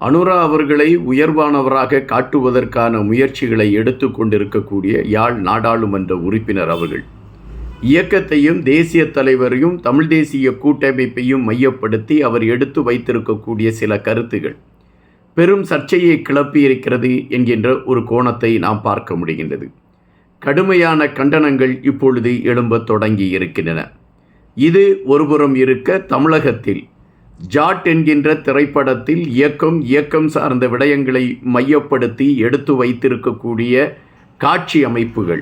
அனுரா அவர்களை உயர்வானவராக காட்டுவதற்கான முயற்சிகளை எடுத்து கொண்டிருக்கக்கூடிய யாழ் நாடாளுமன்ற உறுப்பினர் அவர்கள் இயக்கத்தையும் தேசிய தலைவரையும் தமிழ் தேசிய கூட்டமைப்பையும் மையப்படுத்தி அவர் எடுத்து வைத்திருக்கக்கூடிய சில கருத்துகள் பெரும் சர்ச்சையை கிளப்பியிருக்கிறது என்கின்ற ஒரு கோணத்தை நாம் பார்க்க முடிகின்றது. கடுமையான கண்டனங்கள் இப்பொழுது எழும்பத் தொடங்கி இருக்கின்றன. இது ஒருபுறம் இருக்க, தமிழகத்தில் ஜாட் என்கின்ற திரைப்படத்தில் இயக்கம் சார்ந்த விடயங்களை மையப்படுத்தி எடுத்து வைத்திருக்கக்கூடிய காட்சி அமைப்புகள்,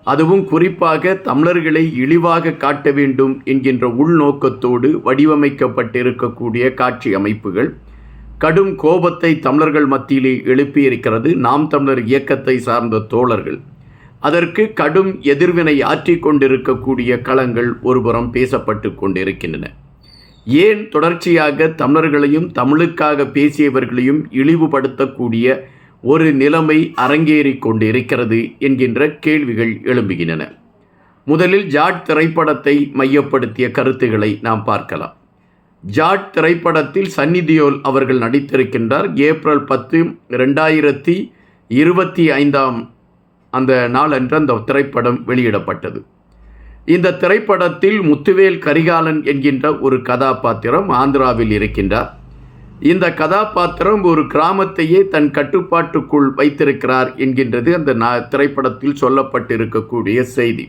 அதுவும் குறிப்பாக தமிழர்களை இழிவாக காட்ட வேண்டும் என்கின்ற உள்நோக்கத்தோடு வடிவமைக்கப்பட்டிருக்கக்கூடிய காட்சி அமைப்புகள் கடும் கோபத்தை தமிழர்கள் மத்தியிலே எழுப்பியிருக்கிறது. நாம் தமிழர் இயக்கத்தை சார்ந்த தோழர்கள் அதற்கு கடும் எதிர்வினை ஆற்றிக் கொண்டிருக்கக்கூடிய களங்கள் ஒருபுறம் பேசப்பட்டு கொண்டிருக்கின்றன. ஏன் தொடர்ச்சியாக தமிழர்களையும் தமிழுக்காக பேசியவர்களையும் இழிவுபடுத்தக்கூடிய ஒரு நிலைமை அரங்கேறி கொண்டிருக்கிறது என்கின்ற கேள்விகள் எழும்புகின்றன. முதலில் ஜாட் திரைப்படத்தை மையப்படுத்திய கருத்துக்களை நாம் பார்க்கலாம். ஜாட் திரைப்படத்தில் சன்னி தியோல் அவர்கள் நடித்திருக்கின்றார். ஏப்ரல் 10, 2025 அந்த நாளன்று அந்த திரைப்படம் வெளியிடப்பட்டது. இந்த திரைப்படத்தில் முத்துவேல் கரிகாலன் என்கின்ற ஒரு கதாபாத்திரம் ஆந்திராவில் இருக்கின்றார். இந்த கதாபாத்திரம் ஒரு கிராமத்தையே தன் கட்டுப்பாட்டுக்குள் வைத்திருக்கிறார் என்கின்றது அந்த திரைப்படத்தில் சொல்லப்பட்டிருக்கக்கூடிய செய்தி.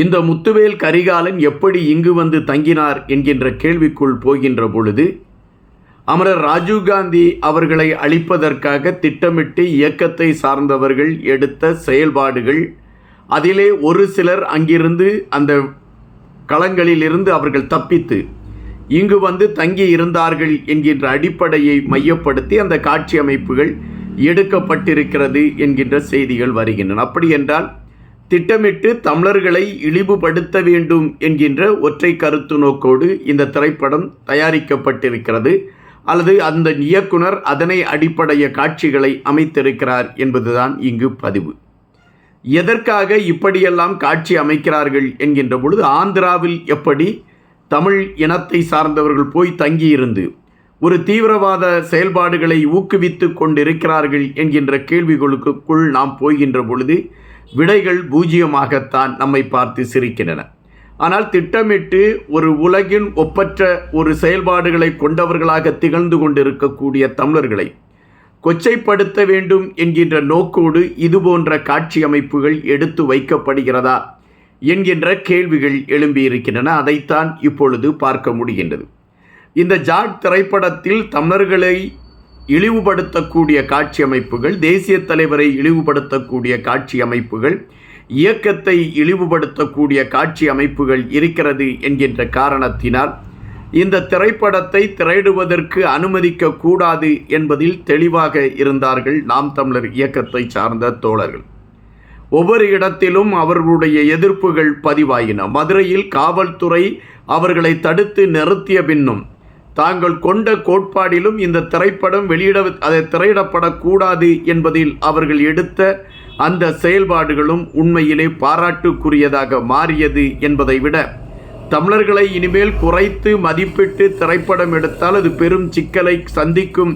இந்த முத்துவேல் கரிகாலன் எப்படி இங்கு வந்து தங்கினார் என்கின்ற கேள்விக்குள் போகின்ற பொழுது, அமரர் ராஜீவ்காந்தி அவர்களை அழிப்பதற்காக திட்டமிட்டு இயக்கத்தை சார்ந்தவர்கள் எடுத்த செயல்பாடுகள், அதிலே ஒரு சிலர் அங்கிருந்து அந்த களங்களிலிருந்து அவர்கள் தப்பித்து இங்கு வந்து தங்கி இருந்தார்கள் என்கின்ற அடிப்படையை மையப்படுத்தி அந்த காட்சி அமைப்புகள் எடுக்கப்பட்டிருக்கிறது என்கின்ற செய்திகள் வருகின்றன. அப்படி என்றால் திட்டமிட்டு தமிழர்களை இழிவுபடுத்த வேண்டும் என்கின்ற ஒற்றை கருத்து நோக்கோடு இந்த திரைப்படம் தயாரிக்கப்பட்டிருக்கிறது, அல்லது அந்த இயக்குனர் அதனை அடிப்படைய காட்சிகளை அமைத்திருக்கிறார் என்பதுதான் இங்கு பதிவு. எதற்காக இப்படியெல்லாம் காட்சி அமைக்கிறார்கள் என்கின்ற பொழுது, ஆந்திராவில் எப்படி தமிழ் இனத்தை சார்ந்தவர்கள் போய் தங்கியிருந்து ஒரு தீவிரவாத செயல்பாடுகளை ஊக்குவித்து கொண்டிருக்கிறார்கள் என்கின்ற கேள்விகளுக்குள் நாம் போகின்ற பொழுது விடைகள் பூஜ்ஜியமாகத்தான் நம்மை பார்த்து சிரிக்கின்றன. ஆனால் திட்டமிட்டு ஒரு உலகின் ஒப்பற்ற ஒரு செயல்பாடுகளை கொண்டவர்களாக திகழ்ந்து கொண்டிருக்கக்கூடிய தமிழர்களை கொச்சைப்படுத்த வேண்டும் என்கின்ற நோக்கோடு இதுபோன்ற காட்சி அமைப்புகள் எடுத்து வைக்கப்படுகிறதா என்கின்ற கேள்விகள் எழும்பியிருக்கின்றன. அதைத்தான் இப்பொழுது பார்க்க முடிகின்றது. இந்த ஜாட் திரைப்படத்தில் தமிழர்களை இழிவுபடுத்தக்கூடிய காட்சி அமைப்புகள், தேசிய தலைவரை இழிவுபடுத்தக்கூடிய காட்சி அமைப்புகள், இயக்கத்தை இழிவுபடுத்தக்கூடிய காட்சி அமைப்புகள் இருக்கிறது என்கின்ற காரணத்தினால் இந்த திரைப்படத்தை திரையிடுவதற்கு அனுமதிக்க கூடாது என்பதில் தெளிவாக இருந்தார்கள் நாம் தமிழர் இயக்கத்தை சார்ந்த தோழர்கள். ஒவ்வொரு இடத்திலும் அவர்களுடைய எதிர்ப்புகள் பதிவாயின. மதுரையில் காவல்துறை அவர்களை தடுத்து நிறுத்திய பின்னும் தாங்கள் கொண்ட கோட்பாடிலும் இந்த திரைப்படம் அதை திரையிடப்படக்கூடாது என்பதில் அவர்கள் எடுத்த அந்த செயல்பாடுகளும் உண்மையிலே பாராட்டுக்குரியதாக மாறியது என்பதை விட, தமிழர்களை இனிமேல் குறைத்து மதிப்பிட்டு திரைப்படம் எடுத்தால் அது பெரும் சிக்கலை சந்திக்கும்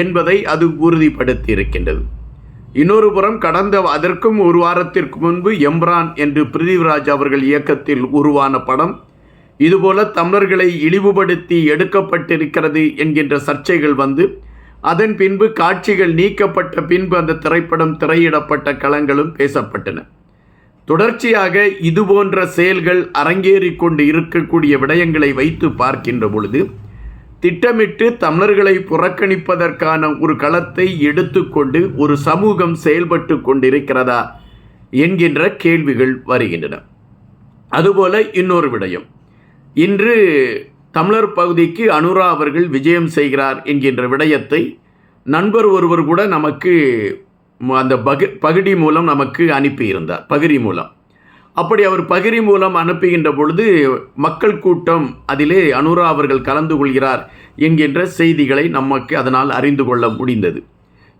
என்பதை அது உறுதிப்படுத்தி இருக்கின்றது. இன்னொரு புறம் அதற்கும் ஒரு வாரத்திற்கு முன்பு எம்ரான் என்று பிருத்திவிராஜ் அவர்கள் இயக்கத்தில் உருவான படம் இதுபோல தமிழர்களை இழிவுபடுத்தி எடுக்கப்பட்டிருக்கிறது என்கின்ற சர்ச்சைகள் வந்து, அதன் பின்பு காட்சிகள் நீக்கப்பட்ட பின்பு அந்த திரைப்படம் திரையிடப்பட்ட களங்களும் பேசப்பட்டன. தொடர்ச்சியாக இதுபோன்ற செயல்கள் அரங்கேறி கொண்டு இருக்கக்கூடிய விடயங்களை வைத்து பார்க்கின்ற பொழுது, திட்டமிட்டு தமிழர்களை புறக்கணிப்பதற்கான ஒரு களத்தை எடுத்துக்கொண்டு ஒரு சமூகம் செயல்பட்டு கொண்டிருக்கிறதா என்கின்ற கேள்விகள் வருகின்றன. அதுபோல இன்னொரு விடயம், இன்று தமிழர் பகுதிக்கு அனுரா அவர்கள் விஜயம் செய்கிறார் என்கின்ற விடயத்தை நண்பர் ஒருவர் கூட நமக்கு அந்த பகிடி மூலம் நமக்கு அனுப்பியிருந்தார். பகிரி மூலம் அப்படி அவர் பகிரி மூலம் அனுப்புகின்ற பொழுது மக்கள் கூட்டம் அதிலே அனுரா அவர்கள் கலந்து கொள்கிறார் என்கின்ற செய்திகளை நமக்கு அதனால் அறிந்து கொள்ள முடிந்தது.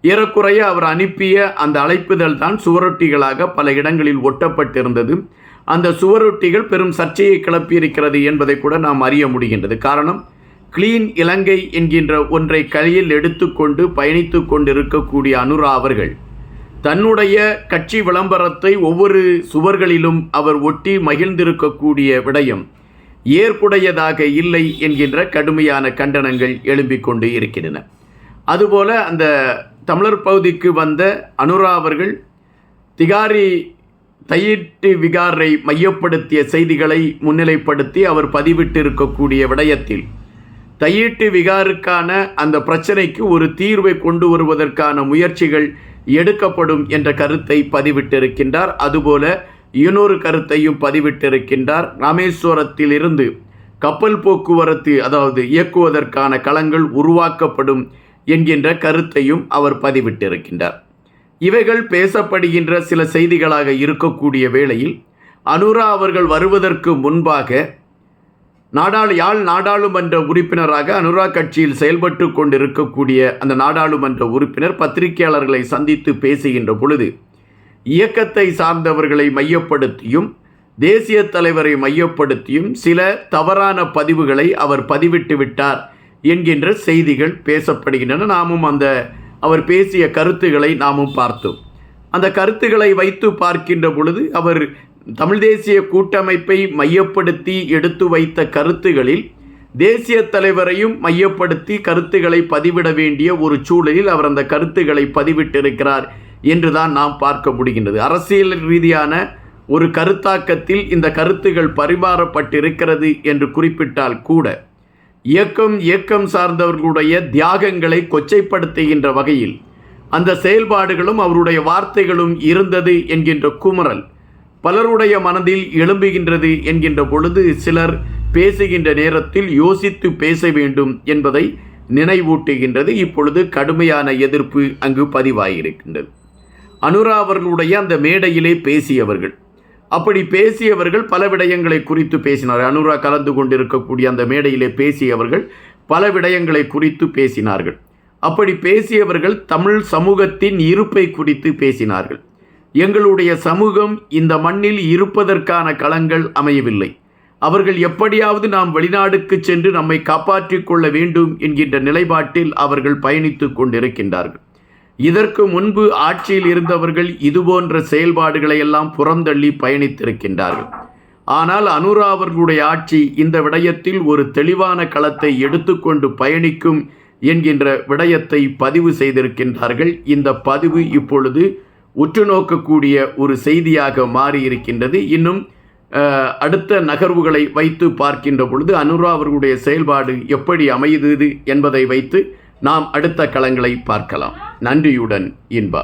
ஏறக்குறைய அவர் அனுப்பிய அந்த அழைப்புதல் தான் சுவரொட்டிகளாக பல இடங்களில் ஒட்டப்பட்டிருந்தது. அந்த சுவரொட்டிகள் பெரும் சர்ச்சையை கிளப்பியிருக்கிறது என்பதை கூட நாம் அறிய முடிகின்றது. காரணம், கிளீன் இலங்கை என்கின்ற ஒன்றை கையில் எடுத்துக்கொண்டு பயணித்து கொண்டிருக்கக்கூடிய அனுரா அவர்கள் தன்னுடைய கட்சி விளம்பரத்தை ஒவ்வொரு சுவர்களிலும் அவர் ஒட்டி மகிழ்ந்திருக்கக்கூடிய விடயம் ஏற்புடையதாக இல்லை என்கின்ற கடுமையான கண்டனங்கள் எழும்பிக் கொண்டு இருக்கின்றன. அதுபோல அந்த தமிழர் பகுதிக்கு வந்த அனுரா அவர்கள் திகாரி தையிட்டு விகாரை மையப்படுத்திய செய்திகளை முன்னிலைப்படுத்தி அவர் பதிவிட்டிருக்கக்கூடிய விடயத்தில் தையிட்டு விகாருக்கான அந்த பிரச்சனைக்கு ஒரு தீர்வை கொண்டு வருவதற்கான முயற்சிகள் எடுக்கப்படும் என்ற கருத்தை பதிவிட்டிருக்கின்றார். அதுபோல இன்னொரு கருத்தையும் பதிவிட்டிருக்கின்றார். ராமேஸ்வரத்தில் இருந்து கப்பல் போக்குவரத்து இயக்குவதற்கான களங்கள் உருவாக்கப்படும் என்கின்ற கருத்தையும் அவர் பதிவிட்டிருக்கின்றார். இவைகள் பேசப்படுகின்ற சில செய்திகளாக இருக்கக்கூடிய வேளையில் அனுரா அவர்கள் வருவதற்கு முன்பாக யாழ் நாடாளுமன்ற உறுப்பினராக அனுரா கட்சியில் செயல்பட்டு கொண்டிருக்கக்கூடிய அந்த நாடாளுமன்ற உறுப்பினர் பத்திரிகையாளர்களை சந்தித்து பேசுகின்ற பொழுது இயக்கத்தை சார்ந்தவர்களை மையப்படுத்தியும் தேசிய தலைவரை மையப்படுத்தியும் சில தவறான பதிவுகளை அவர் பதிவிட்டு விட்டார் என்கின்ற செய்திகள் பேசப்படுகின்றன. நாமும் அவர் பேசிய கருத்துக்களை நாமும் பார்த்தோம். அந்த கருத்துக்களை வைத்து பார்க்கின்ற பொழுது அவர் தமிழ் தேசிய கூட்டமைப்பை மையப்படுத்தி எடுத்து வைத்த கருத்துகளில் தேசிய தலைவரையும் மையப்படுத்தி கருத்துக்களை பதிவிட வேண்டிய ஒரு சூழலில் அவர் அந்த கருத்துக்களை பதிவிட்டிருக்கிறார் என்றுதான் நாம் பார்க்க முடிகின்றது. அரசியல் ரீதியான ஒரு கருத்தாக்கத்தில் இந்த கருத்துகள் பரிமாறப்பட்டிருக்கிறது என்று குறிப்பிட்டால் கூட இயக்கம் சார்ந்தவர்களுடைய தியாகங்களை கொச்சைப்படுத்துகின்ற வகையில் அந்த செயல்பாடுகளும் அவருடைய வார்த்தைகளும் இருந்தது என்கின்ற குமுறல் பலருடைய மனதில் எழும்புகின்றது என்கின்ற பொழுது சிலர் பேசுகின்ற நேரத்தில் யோசித்து பேச வேண்டும் என்பதை நினைவூட்டுகின்றது. இப்பொழுது கடுமையான எதிர்ப்பு அங்கு பதிவாகியிருக்கின்றது. அனுரா அவர்களுடைய அந்த மேடையிலே பேசியவர்கள் பல விடயங்களை குறித்து பேசினார்கள். அனுரா கலந்து கொண்டிருக்கக்கூடிய அந்த மேடையிலே பேசியவர்கள் பல விடயங்களை குறித்து பேசினார்கள். அப்படி பேசியவர்கள் தமிழ் சமூகத்தின் இருப்பை குறித்து பேசினார்கள். எங்களுடைய சமூகம் இந்த மண்ணில் இருப்பதற்கான களங்கள் அமையவில்லை. அவர்கள் எப்படியாவது நாம் வெளிநாடுக்கு சென்று நம்மை காப்பாற்றிக் கொள்ள வேண்டும் என்கின்ற நிலைப்பாட்டில் அவர்கள் பயணித்து கொண்டிருக்கின்றார்கள். இதற்கு முன்பு ஆட்சியில் இருந்தவர்கள் இதுபோன்ற செயல்பாடுகளை எல்லாம் புறந்தள்ளி பயணித்திருக்கின்றார்கள். ஆனால் அனுரா அவர்களுடைய ஆட்சி இந்த விடயத்தில் ஒரு தெளிவான களத்தை எடுத்துக்கொண்டு பயணிக்கும் என்கின்ற விடயத்தை பதிவு செய்திருக்கின்றார்கள். இந்த பதிவு இப்பொழுது உற்று நோக்கக்கூடிய ஒரு செய்தியாக மாறியிருக்கின்றது. இன்னும் அடுத்த நகர்வுகளை வைத்து பார்க்கின்ற பொழுது அனுரா அவர்களுடைய செயல்பாடு எப்படி அமையுது என்பதை வைத்து நாம் அடுத்த களங்களை பார்க்கலாம். நன்றியுடன் இன்பா.